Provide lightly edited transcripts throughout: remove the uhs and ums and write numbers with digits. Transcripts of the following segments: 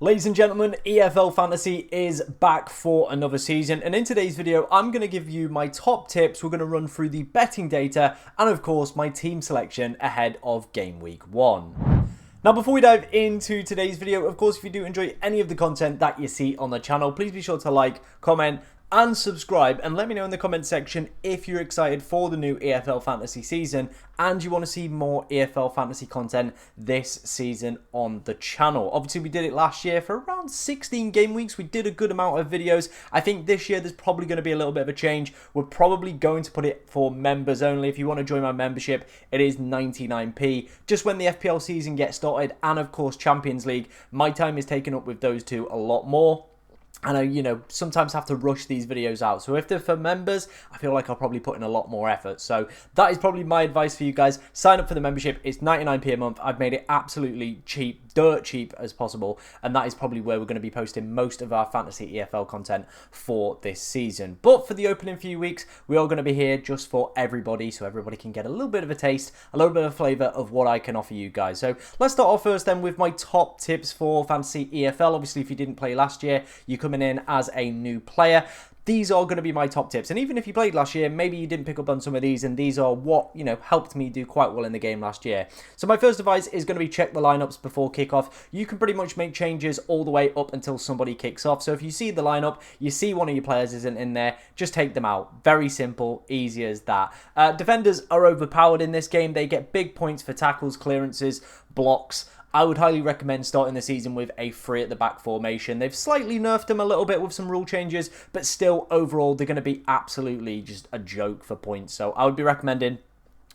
Ladies and gentlemen, EFL Fantasy is back for another season, and in today's video I'm going to give you my top tips. We're going to run through the betting data and of course my team selection ahead of Game Week 1. Now before we dive into today's video, of course if you do enjoy any of the content that you see on the channel, please be sure to like, comment and subscribe, and let me know in the comment section if you're excited for the new EFL Fantasy season and you want to see more EFL Fantasy content this season on the channel. Obviously we did it last year for around 16 game weeks. We did a good amount of videos. I think this year there's probably going to be a little bit of a change. We're probably going to put it for members only. If you want to join my membership, it is 99p. Just when the FPL season gets started and of course Champions League, my time is taken up with those two a lot more. And I, sometimes have to rush these videos out. So if they're for members, I feel like I'll probably put in a lot more effort. So that is probably my advice for you guys. Sign up for the membership. It's 99p a month. I've made it absolutely cheap, dirt cheap as possible. And that is probably where we're going to be posting most of our fantasy EFL content for this season. But for the opening few weeks, we are going to be here just for everybody. So everybody can get a little bit of a taste, a little bit of a flavour of what I can offer you guys. So let's start off first then with my top tips for fantasy EFL. Obviously, if you didn't play last year, you coming in as a new player, these are going to be my top tips. And even if you played last year, maybe you didn't pick up on some of these, and these are what, helped me do quite well in the game last year. So my first advice is going to be check the lineups before kickoff. You can pretty much make changes all the way up until somebody kicks off. So if you see the lineup, you see one of your players isn't in there, just take them out. Very simple, easy as that. Defenders are overpowered in this game. They get big points for tackles, clearances, blocks. I would highly recommend starting the season with a three at the back formation. They've slightly nerfed them a little bit with some rule changes, but still overall they're going to be absolutely just a joke for points. So I would be recommending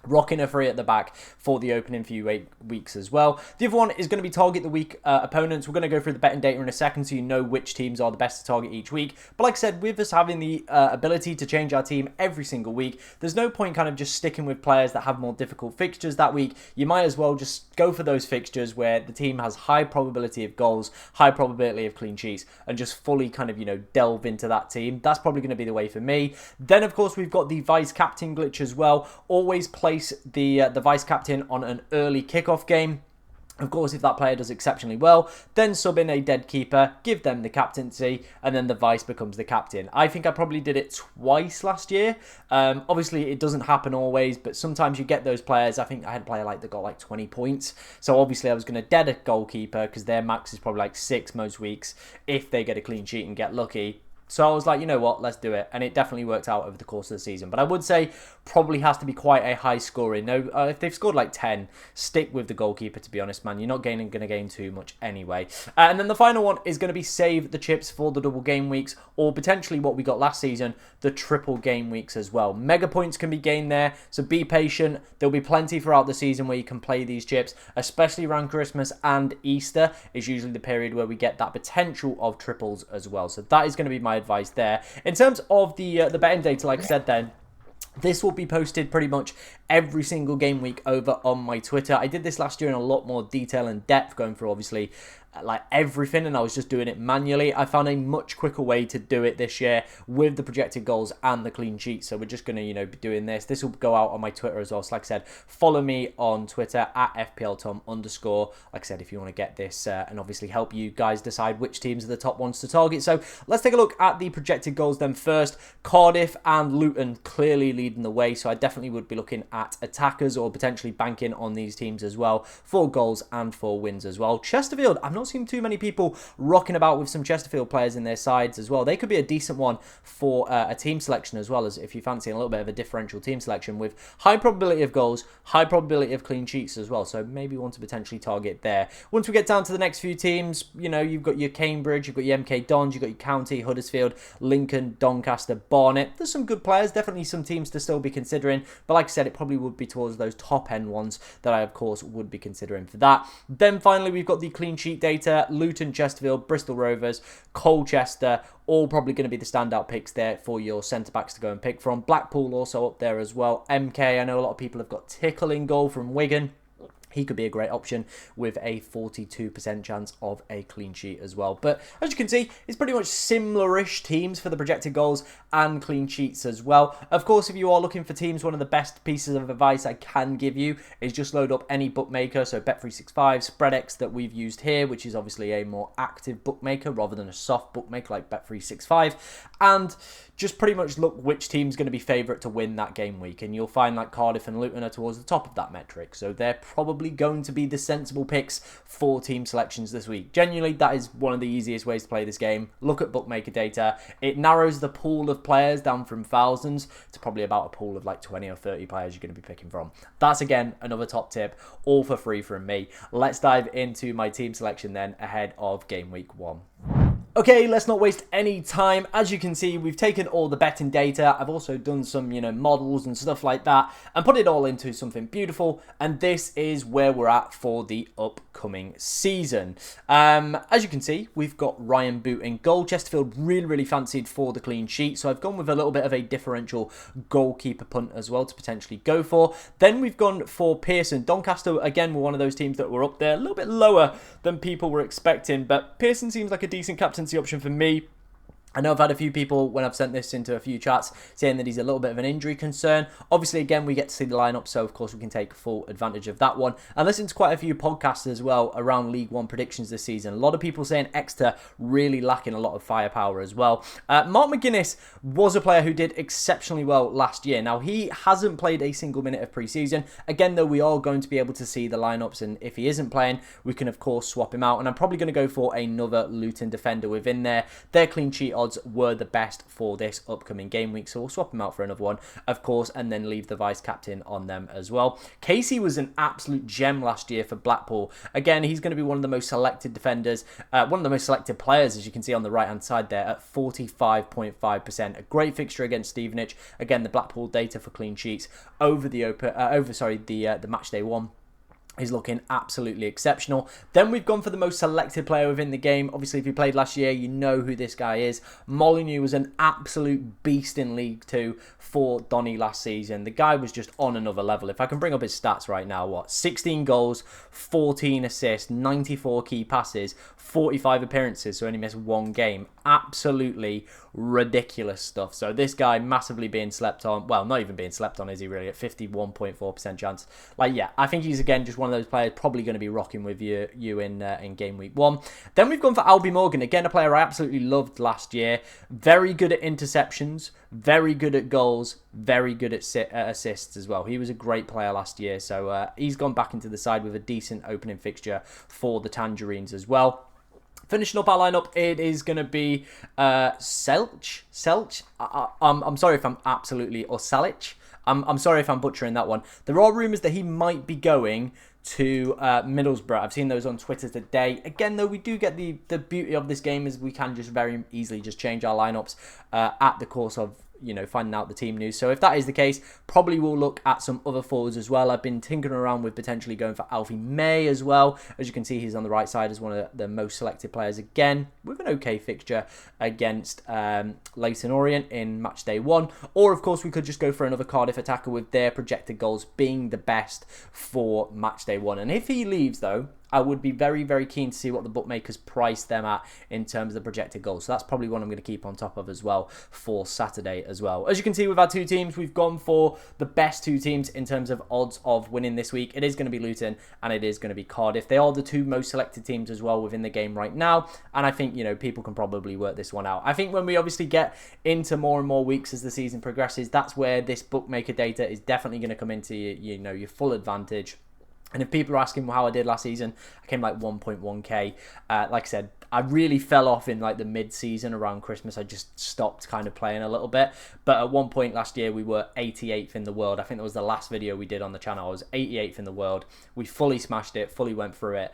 rocking a three at the back for the opening few weeks as well. The other one is going to be target the weak opponents. We're going to go through the betting data in a second so you know which teams are the best to target each week. But like I said, with us having the ability to change our team every single week, there's no point kind of just sticking with players that have more difficult fixtures that week. You might as well just go for those fixtures where the team has high probability of goals, high probability of clean sheets, and just fully kind of, delve into that team. That's probably going to be the way for me. Then, of course, we've got the vice captain glitch as well. Always play the vice captain on an early kickoff game. Of course, if that player does exceptionally well, then sub in a dead keeper, give them the captaincy, and then the vice becomes the captain. I think I probably did it twice last year. Obviously, it doesn't happen always, but sometimes you get those players. I think I had a player that got like 20 points. So obviously, I was going to dead a goalkeeper because their max is probably like 6 most weeks if they get a clean sheet and get lucky. So I was like, you know what, let's do it. And it definitely worked out over the course of the season. But I would say probably has to be quite a high scoring. No, if they've scored like 10, stick with the goalkeeper, to be honest, man. You're not going to gain too much anyway. And then the final one is going to be save the chips for the double game weeks, or potentially what we got last season, the triple game weeks as well. Mega points can be gained there, so be patient. There'll be plenty throughout the season where you can play these chips, especially around Christmas and Easter is usually the period where we get that potential of triples as well. So that is going to be my advice there. In terms of the betting data, like I said then, this will be posted pretty much every single game week over on my Twitter. I did this last year in a lot more detail and depth, going through obviously like everything, and I was just doing it manually. I found a much quicker way to do it this year with the projected goals and the clean sheets. So we're just going to, be doing this. This will go out on my Twitter as well. So like I said, follow me on Twitter at FPLTom_. Like I said, if you want to get this and obviously help you guys decide which teams are the top ones to target. So let's take a look at the projected goals then first. Cardiff and Luton clearly leading the way. So I definitely would be looking at attackers or potentially banking on these teams as well for goals and for wins as well. Chesterfield, I'm not seen too many people rocking about with some Chesterfield players in their sides as well. They could be a decent one for a team selection as well, as if you fancy a little bit of a differential team selection with high probability of goals, high probability of clean sheets as well. So maybe want to potentially target there. Once we get down to the next few teams, you've got your Cambridge, you've got your MK Dons, you've got your County, Huddersfield, Lincoln, Doncaster, Barnet. There's some good players, definitely some teams to still be considering. But like I said, it probably would be towards those top end ones that I, of course, would be considering for that. Then finally, we've got the clean sheet data. Luton, Chesterfield, Bristol Rovers, Colchester, all probably going to be the standout picks there for your centre-backs to go and pick from. Blackpool also up there as well. MK, I know a lot of people have got Tickle in goal from Wigan. he could be a great option with a 42% chance of a clean sheet as well. But as you can see, it's pretty much similar-ish teams for the projected goals and clean sheets as well. Of course, if you are looking for teams, one of the best pieces of advice I can give you is just load up any bookmaker. So Bet365, SpreadX that we've used here, which is obviously a more active bookmaker rather than a soft bookmaker like Bet365. And just pretty much look which team's going to be favourite to win that game week. And you'll find like Cardiff and Luton are towards the top of that metric. So they're probably going to be the sensible picks for team selections this week. Genuinely, that is one of the easiest ways to play this game. Look at bookmaker data. It narrows the pool of players down from thousands to probably about a pool of like 20 or 30 players you're going to be picking from. That's, again, another top tip, all for free from me. Let's dive into my team selection then ahead of game week 1. Okay, let's not waste any time. As you can see, we've taken all the betting data. I've also done some, models and stuff like that and put it all into something beautiful. And this is where we're at for the upcoming season. As you can see, we've got Ryan Boot in goal. Chesterfield really fancied for the clean sheet. So I've gone with a little bit of a differential goalkeeper punt as well to potentially go for. Then we've gone for Pearson. Doncaster, again, were one of those teams that were up there, a little bit lower than people were expecting. But Pearson seems like a decent captain option for me. I know I've had a few people, when I've sent this into a few chats, saying that he's a little bit of an injury concern. Obviously, again, we get to see the lineup, so of course we can take full advantage of that one. I listened to quite a few podcasts as well around League One predictions this season. A lot of people saying Exeter really lacking a lot of firepower as well. Mark McGuinness was a player who did exceptionally well last year. Now, he hasn't played a single minute of pre-season. Again, though, we are going to be able to see the lineups, and if he isn't playing, we can, of course, swap him out. And I'm probably going to go for another Luton defender within there. Their clean sheet odds were the best for this upcoming game week, so we'll swap him out for another one, of course, and then leave the vice captain on them as well. Casey was an absolute gem last year for Blackpool. Again, he's going to be one of the most selected defenders, one of the most selected players, as you can see on the right hand side there, at 45.5%. A great fixture against Stevenage. Again, the Blackpool data for clean sheets over the the match day 1 is looking absolutely exceptional. Then we've gone for the most selected player within the game. Obviously, if you played last year, you know who this guy is. Molyneux was an absolute beast in League 2 for Donny last season. The guy was just on another level. If I can bring up his stats right now, 16 goals, 14 assists, 94 key passes, 45 appearances, so only missed one game. Absolutely ridiculous stuff. So this guy massively being slept on. Well, not even being slept on, is he really? At 51.4% chance. Like, yeah, I think he's, again, just one of those players probably going to be rocking with you in game week 1. Then we've gone for Albie Morgan. Again, a player I absolutely loved last year. Very good at interceptions, very good at goals, very good at assists as well. He was a great player last year. So he's gone back into the side with a decent opening fixture for the Tangerines as well. Finishing up our lineup, it is going to be Selch. I'm sorry if I'm absolutely, or Salic. I'm sorry if I'm butchering that one. There are rumours that he might be going to Middlesbrough. I've seen those on Twitter today. Again, though, we do get the beauty of this game is we can just very easily just change our lineups at the course of finding out the team news. So if that is the case, probably we'll look at some other forwards as well. I've been tinkering around with potentially going for Alfie May as well. As you can see, he's on the right side as one of the most selected players again, with an okay fixture against Leyton Orient in match day 1. Or, of course, we could just go for another Cardiff attacker with their projected goals being the best for match day 1. And if he leaves, though, I would be very keen to see what the bookmakers price them at in terms of the projected goals. So that's probably one I'm going to keep on top of as well for Saturday as well. As you can see with our two teams, we've gone for the best two teams in terms of odds of winning this week. It is going to be Luton and it is going to be Cardiff. They are the two most selected teams as well within the game right now. And I think, people can probably work this one out. I think when we obviously get into more and more weeks as the season progresses, that's where this bookmaker data is definitely going to come into your full advantage. And if people are asking how I did last season, I came like 1.1k. Like I said, I really fell off in like the mid-season around Christmas. I just stopped kind of playing a little bit. But at one point last year, we were 88th in the world. I think that was the last video we did on the channel. I was 88th in the world. We fully smashed it, fully went through it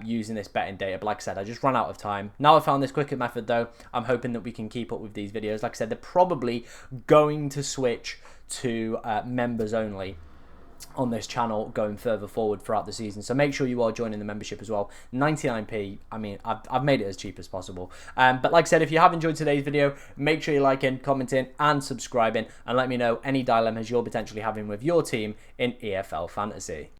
using this betting data. But like I said, I just ran out of time. Now I found this quicker method though. I'm hoping that we can keep up with these videos. Like I said, they're probably going to switch to members only on this channel going further forward throughout the season. So make sure you are joining the membership as well. 99p. I mean, I've made it as cheap as possible. But like I said, if you have enjoyed today's video, make sure you're liking, commenting and subscribing, and let me know any dilemmas you're potentially having with your team in EFL Fantasy.